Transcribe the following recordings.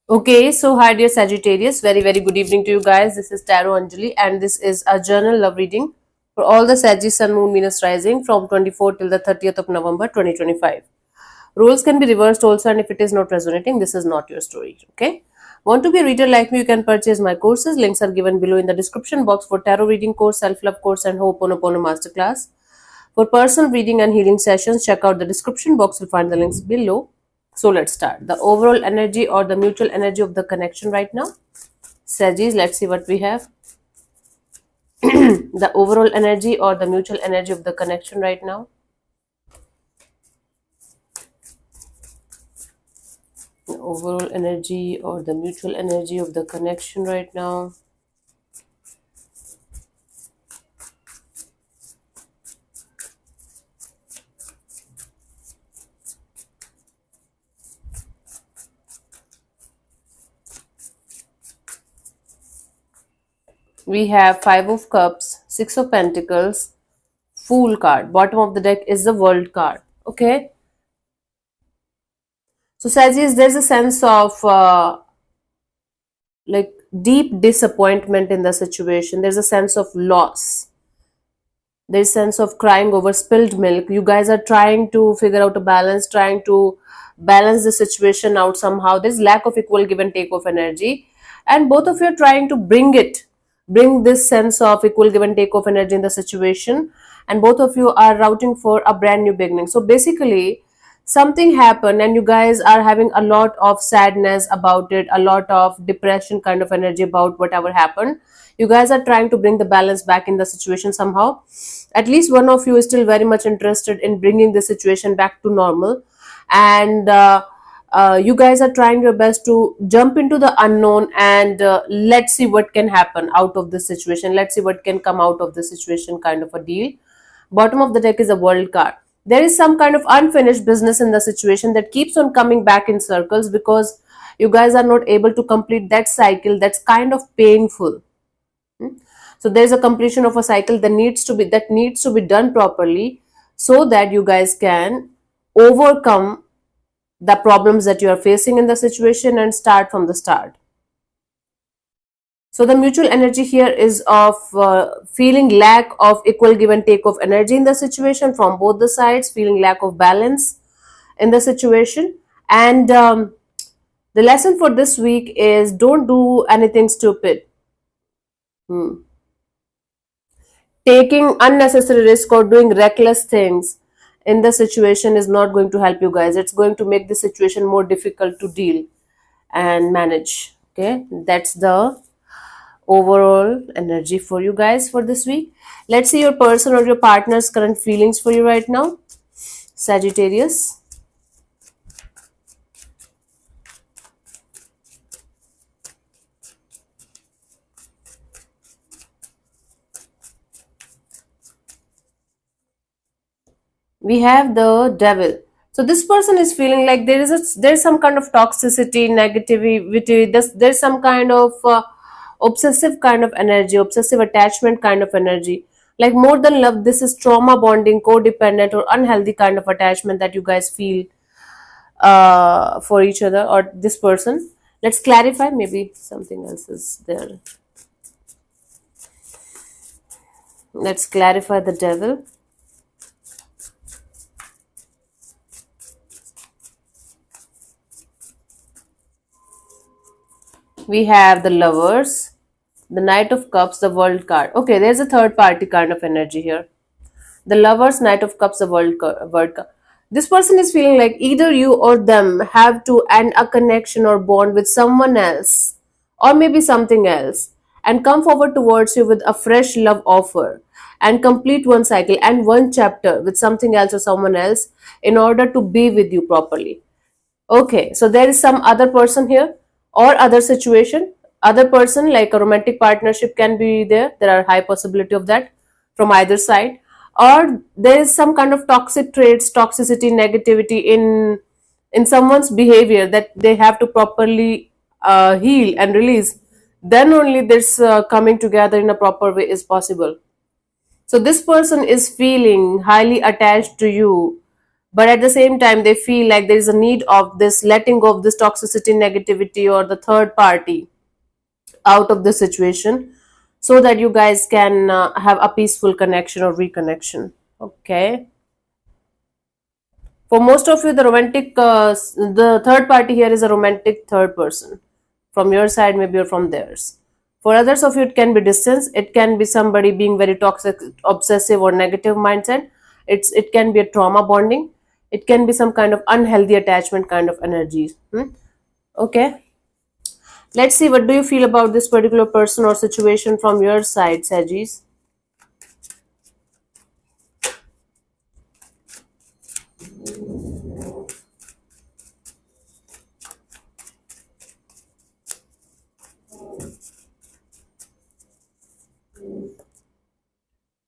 Okay, so hi dear Sagittarius, very good evening to you guys. This is Tarot Anjali and this is a journal love reading for all the Sagittarius Sun Moon Venus rising from 24th till the 30th of November 2025. Roles can be reversed also, and if it is not resonating, this is not your story. Okay. Want to be a reader like me? You can purchase my courses. Links are given below in the description box for tarot reading course, self-love course, and Ho'oponopono masterclass. For personal reading and healing sessions, check out the description box. You'll find the links below. So let's start. The overall energy or the mutual energy of the connection right now. Sagis, let's see what we have. The overall energy or the mutual energy of the connection right now. The overall energy or the mutual energy of the connection right now. We have Five of Cups, Six of Pentacles, Fool card. Bottom of the deck is the World card. Okay. So Sagittarius, there's a sense of like deep disappointment in the situation. There's a sense of loss. There's a sense of crying over spilled milk. You guys are trying to figure out a balance, trying to balance the situation out somehow. There's lack of equal give and take of energy, and both of you are trying to bring this sense of equal give and take of energy in the situation, and both of you are routing for a brand new beginning. So basically something happened and you guys are having a lot of sadness about it, a lot of depression kind of energy about whatever happened. You guys are trying to bring the balance back in the situation somehow. At least one of you is still very much interested in bringing the situation back to normal, and you guys are trying your best to jump into the unknown, and let's see what can happen out of this situation, let's see what can come out of this situation kind of a deal. Bottom of the deck is a World card. There is some kind of unfinished business in the situation that keeps on coming back in circles because you guys are not able to complete that cycle that's kind of painful. So there's a completion of a cycle that needs to be done properly so that you guys can overcome the problems that you are facing in the situation and start from the start. So the mutual energy here is of feeling lack of equal give and take of energy in the situation from both the sides, feeling lack of balance in the situation. And the lesson for this week is don't do anything stupid. Hmm. Taking unnecessary risk or doing reckless things in the situation is not going to help you guys. It's going to make the situation more difficult to deal and manage. Okay, that's the overall energy for you guys for this week. Let's see your person or your partner's current feelings for you right now, Sagittarius. We have the Devil. So this person is feeling like there's some kind of toxicity, negativity. There's some kind of obsessive kind of energy, obsessive attachment kind of energy. Like more than love, this is trauma bonding, codependent, or unhealthy kind of attachment that you guys feel for each other or this person. Let's clarify. Maybe something else is there. Let's clarify the Devil. We have the Lovers, the Knight of Cups, the World card. Okay, there's a third party kind of energy here. The Lovers, Knight of Cups, the World card. This person is feeling like either you or them have to end a connection or bond with someone else or maybe something else and come forward towards you with a fresh love offer and complete one cycle and one chapter with something else or someone else in order to be with you properly. Okay, so there is some other person here or other situation. Other person like a romantic partnership can be there. There are high possibility of that from either side. Or there is some kind of toxic traits, toxicity, negativity in someone's behavior that they have to properly heal and release. Then only this coming together in a proper way is possible. So this person is feeling highly attached to you but at the same time they feel like there is a need of this letting go of this toxicity, negativity, or the third party out of the situation, so that you guys can have a peaceful connection or reconnection. Okay, for most of you, the romantic the third party here is a romantic third person from your side, maybe, or from theirs. For others of you, it can be distance, it can be somebody being very toxic, obsessive, or negative mindset. It can be a trauma bonding, it can be some kind of unhealthy attachment kind of energies. Okay, let's see, what do you feel about this particular person or situation from your side, Sagittarius?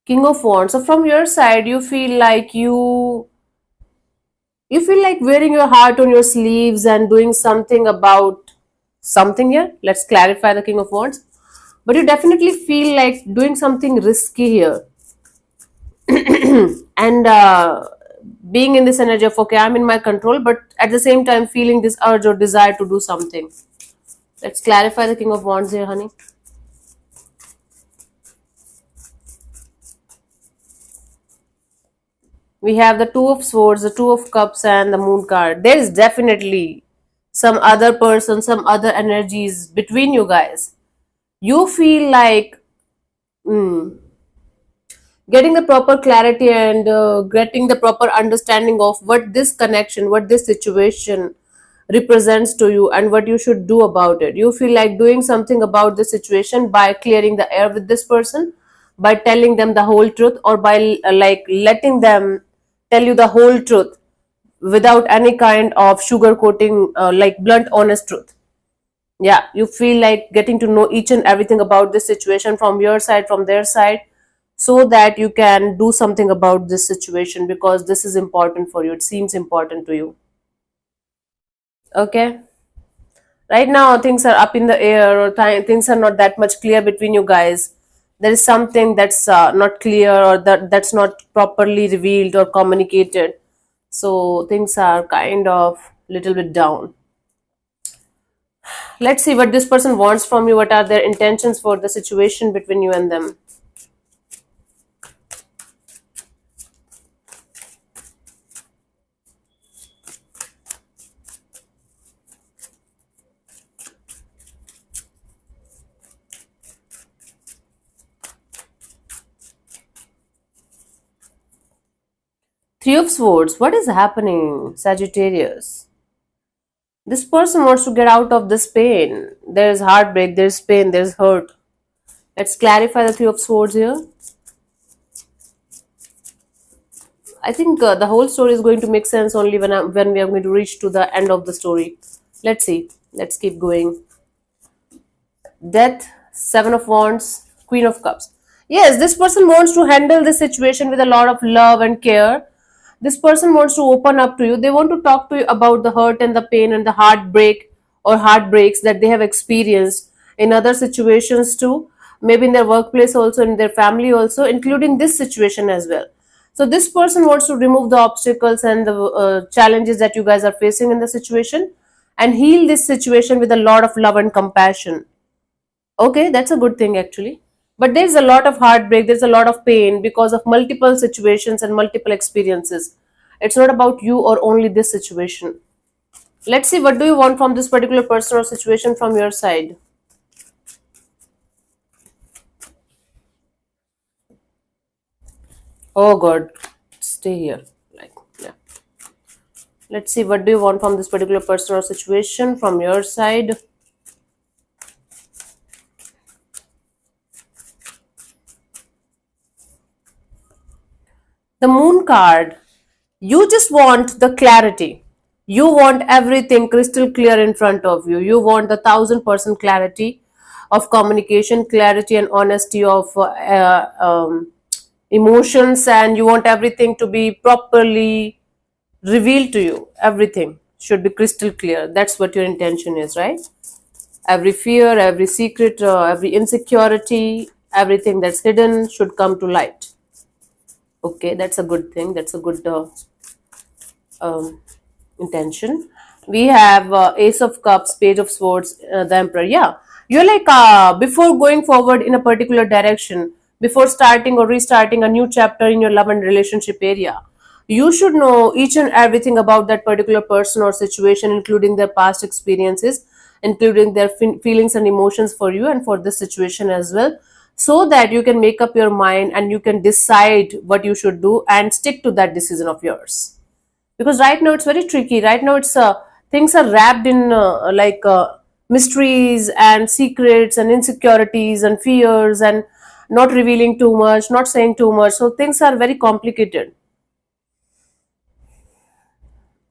King of Wands. So from your side, you feel like you feel like wearing your heart on your sleeves and doing something about something here. Let's clarify the King of Wands. But you definitely feel like doing something risky here, and being in this energy of, okay, I'm in my control, but at the same time feeling this urge or desire to do something. Let's clarify the King of Wands here, honey. We have the Two of Swords, the Two of Cups, and the Moon card. There is definitely some other person, some other energies between you guys. You feel like getting the proper clarity and getting the proper understanding of what this connection, what this situation represents to you, and what you should do about it. You feel like doing something about this situation by clearing the air with this person, by telling them the whole truth, or by like letting them tell you the whole truth without any kind of sugarcoating, like blunt, honest truth. Yeah, you feel like getting to know each and everything about this situation from your side, from their side, so that you can do something about this situation, because this is important for you, it seems important to you. Okay, right now things are up in the air, or things are not that much clear between you guys. There is something that's not clear, or that's not properly revealed or communicated, so things are kind of little bit down. Let's see what this person wants from you, what are their intentions for the situation between you and them. Three of Swords. What is happening, Sagittarius? This person wants to get out of this pain. There's heartbreak, there's pain, there's hurt. Let's clarify the Three of Swords here. I think the whole story is going to make sense only when we are going to reach to the end of the story. Let's see. Let's keep going. Death, Seven of Wands, Queen of Cups. Yes, this person wants to handle this situation with a lot of love and care. This person wants to open up to you. They want to talk to you about the hurt and the pain and the heartbreak or heartbreaks that they have experienced in other situations too. Maybe in their workplace also, in their family also, including this situation as well. So this person wants to remove the obstacles and the challenges that you guys are facing in the situation, and heal this situation with a lot of love and compassion. Okay, that's a good thing actually. But there's a lot of heartbreak, there's a lot of pain because of multiple situations and multiple experiences. It's not about you or only this situation. Let's see, what do you want from this particular person or situation from your side? Oh God, stay here. Like, yeah. Let's see, what do you want from this particular person or situation from your side? The Moon card. You just want the clarity. You want everything crystal clear in front of you. You want the 1000% clarity of communication, clarity and honesty of emotions, and you want everything to be properly revealed to you. Everything should be crystal clear. That's what your intention is, right? Every fear, every secret, every insecurity, everything that's hidden should come to light. Okay, that's a good thing. That's a good um, intention. We have Ace of Cups, Page of Swords, the Emperor. Yeah, you're like before going forward in a particular direction, before starting or restarting a new chapter in your love and relationship area, you should know each and everything about that particular person or situation, including their past experiences, including their feelings and emotions for you and for this situation as well, so that you can make up your mind and you can decide what you should do and stick to that decision of yours. Because right now it's very tricky. Right now it's things are wrapped in mysteries and secrets and insecurities and fears, and not revealing too much, not saying too much, so things are very complicated.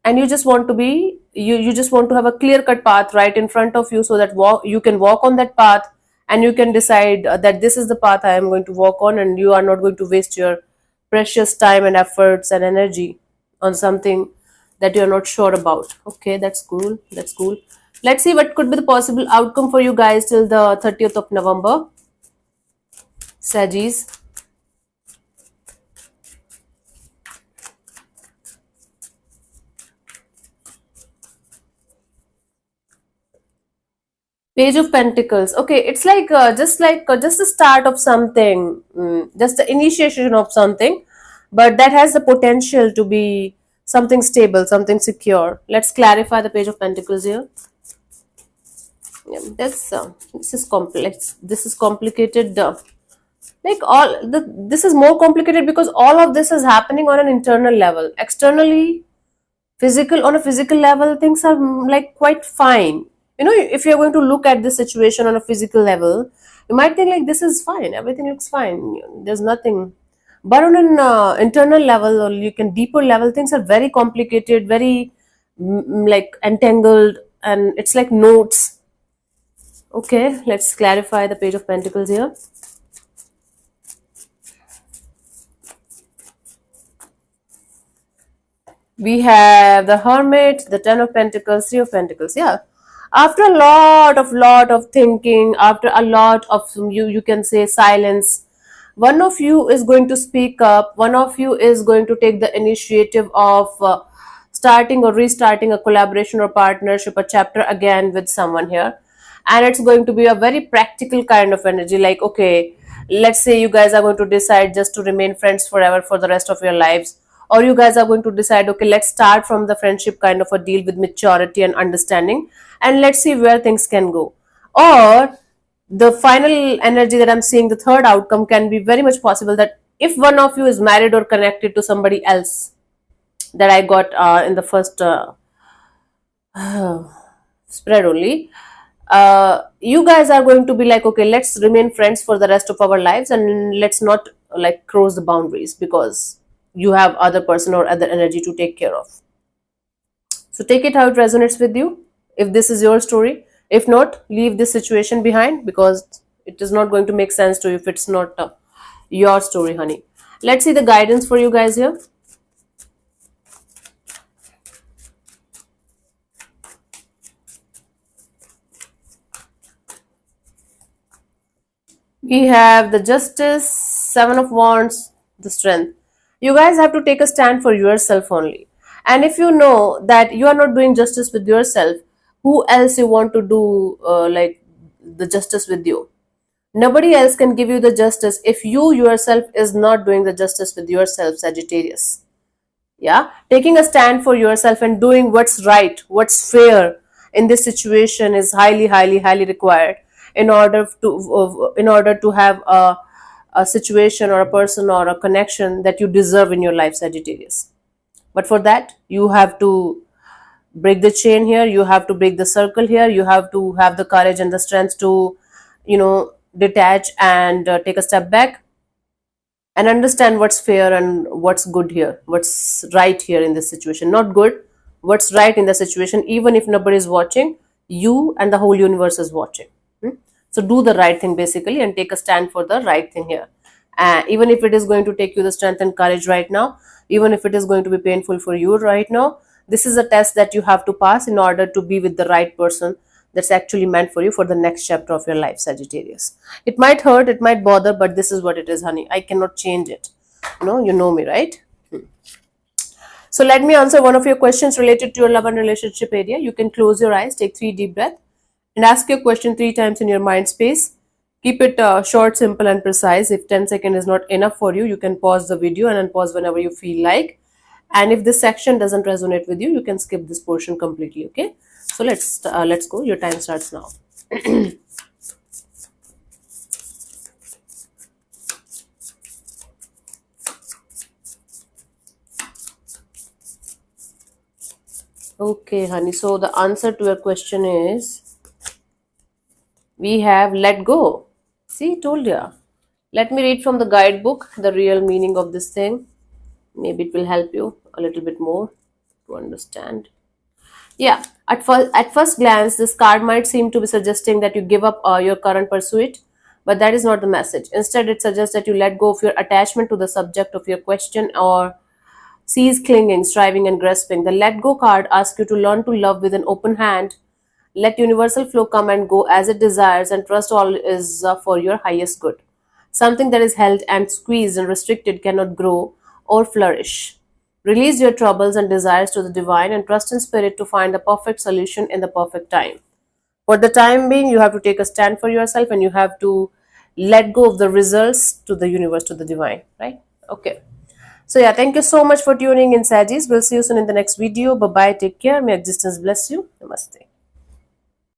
And you just want to be, you just want to have a clear cut path right in front of you, so that you can walk on that path, and you can decide that this is the path I am going to walk on, and you are not going to waste your precious time and efforts and energy on something that you're not sure about. Okay, that's cool, that's cool. Let's see what could be the possible outcome for you guys till the 30th of November, Sagis. Page of Pentacles. Okay, it's like just the start of something, just the initiation of something, but that has the potential to be something stable, something secure. Let's clarify the Page of Pentacles here. Yeah, this is complex. This is complicated. Like this is more complicated because all of this is happening on an internal level. Externally, physical on a physical level, things are like quite fine. You know, if you're going to look at this situation on a physical level, you might think like this is fine, everything looks fine, there's nothing. But on an internal level, or you can deeper level, things are very complicated, very like entangled, and it's like notes. Okay, let's clarify the Page of Pentacles here. We have the Hermit, the Ten of Pentacles, Three of Pentacles. Yeah, after a lot of thinking, after a lot of, you can say, silence, one of you is going to speak up. One of you is going to take the initiative of starting or restarting a collaboration or partnership, a chapter again with someone here. And it's going to be a very practical kind of energy. Like, okay, let's say you guys are going to decide just to remain friends forever for the rest of your lives, or you guys are going to decide, okay, let's start from the friendship kind of a deal with maturity and understanding, and let's see where things can go. Or the final energy that I'm seeing, the third outcome, can be very much possible that if one of you is married or connected to somebody else, that I got in the first spread only, you guys are going to be like, okay, let's remain friends for the rest of our lives, and let's not like cross the boundaries, because you have other person or other energy to take care of. So take it how it resonates with you, if this is your story. If not, leave this situation behind, because it is not going to make sense to you if it's not your story, honey. Let's see the guidance for you guys here. We have the Justice, Seven of Wands, the Strength. You guys have to take a stand for yourself only. And if you know that you are not doing justice with yourself, who else you want to do like the justice with you? Nobody else can give you the justice if you yourself is not doing the justice with yourself, Sagittarius. Yeah, taking a stand for yourself and doing what's right, what's fair in this situation is highly required in order to have a situation or a person or a connection that you deserve in your life, Sagittarius. But for that, you have to break the chain here, you have to break the circle here, you have to have the courage and the strength to, detach and take a step back and understand what's fair and what's good here, what's right here in this situation. Not good, what's right in the situation, even if nobody is watching, you and the whole universe is watching. So do the right thing basically, and take a stand for the right thing here. Even if it is going to take you the strength and courage right now, even if it is going to be painful for you right now, this is a test that you have to pass in order to be with the right person that's actually meant for you for the next chapter of your life, Sagittarius. It might hurt, it might bother, but this is what it is, honey. I cannot change it. You know me, right? So let me answer one of your questions related to your love and relationship area. You can close your eyes, take 3 deep breaths, and ask your question 3 times in your mind space. Keep it short, simple, and precise. If 10 seconds is not enough for you, you can pause the video and unpause whenever you feel like. And if this section doesn't resonate with you, you can skip this portion completely. Okay. So let's go. Your time starts now. Okay, honey. So the answer to your question is we have let go. See, told ya. Let me read from the guidebook the real meaning of this thing. Maybe it will help you a little bit more to understand. Yeah, at first glance, this card might seem to be suggesting that you give up your current pursuit, but that is not the message. Instead, it suggests that you let go of your attachment to the subject of your question or cease clinging, striving, and grasping. The let go card asks you to learn to love with an open hand, let universal flow come and go as it desires, and trust all is for your highest good. Something that is held and squeezed and restricted cannot grow or flourish. Release your troubles and desires to the divine and trust in spirit to find the perfect solution in the perfect time. For the time being, you have to take a stand for yourself and you have to let go of the results to the universe, to the divine, right? Okay. So, yeah, thank you so much for tuning in, Sajis. We'll see you soon in the next video. Bye bye. Take care. May existence bless you. Namaste.